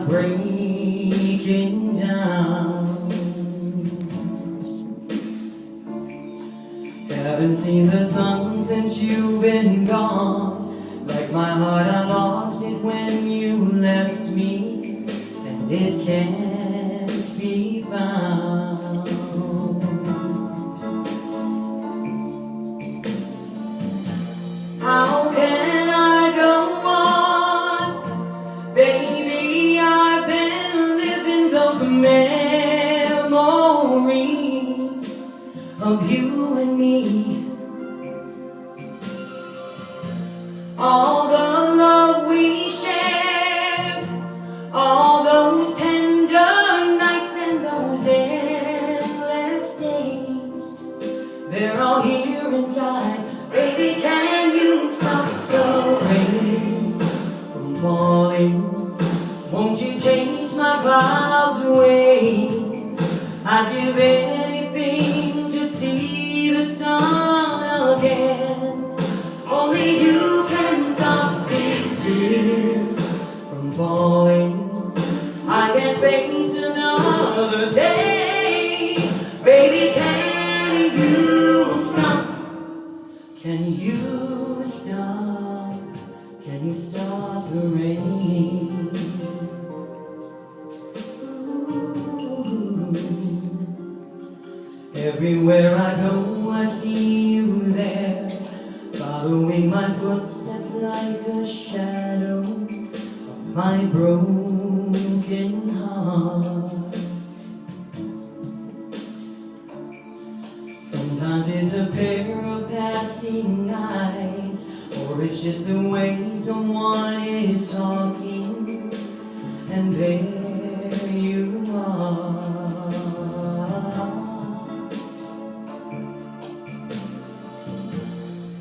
breaking down. Haven't seen the sun since you've been gone. Like my heart, I lost it when you left me, and it can't be found. How can I go on? Baby, I've been living those memories of you and me. All the love we shared, all those tender nights and those endless days, they're all here inside. Baby, can you stop the rain from falling? Won't you chase my clouds away? I'd give anything to see the sun again. Only you can stop these tears from falling. I can't face another day. Baby, can you stop? Can you stop? Can you stop the rain? Everywhere I go, I see you there, following my footsteps like a shadow of my broken heart. Sometimes it's a pair of passing eyes, or it's just the way someone is talking, and there you are.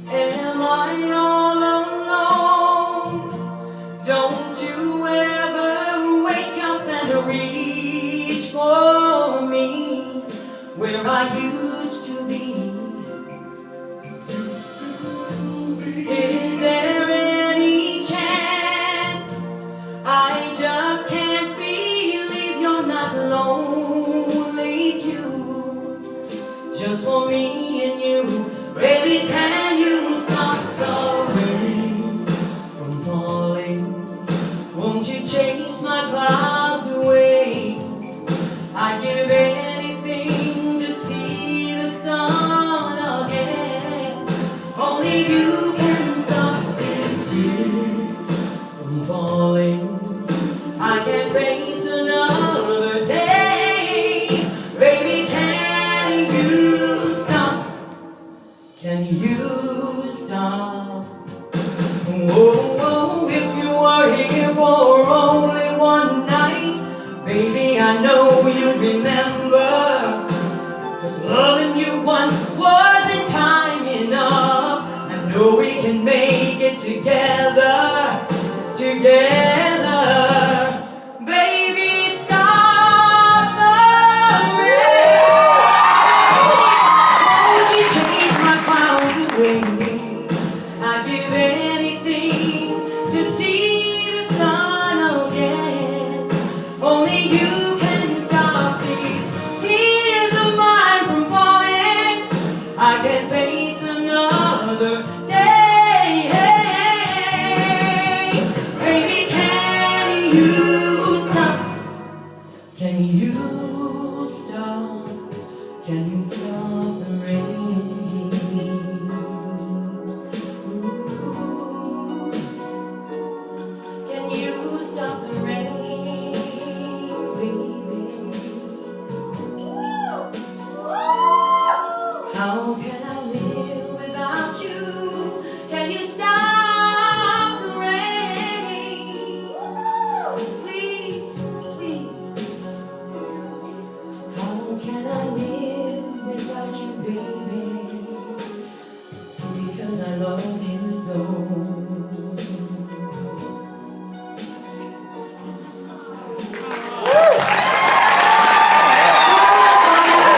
Am I all alone? Don't you ever wake up and reach for me where I used to be. Is there any chance? I just can't believe you're not lonely too. Just for me and you. Baby, can you stop the rain from falling? Won't you chase my clouds away? I'd give anything to see the sun again. Only you can stop these tears from falling. I can't face another day. Baby, can you stop? Can you stop? Oh, if you were here for only one night, baby, I know you remember. 'Cause loving you once wasn't time enough. I know we can make it together, together. Baby, stop the rain. Won't you change my clouds away? I'd give anything to see the sun again. Only you can stop these tears of mine from falling. I can't face another day. Baby, can you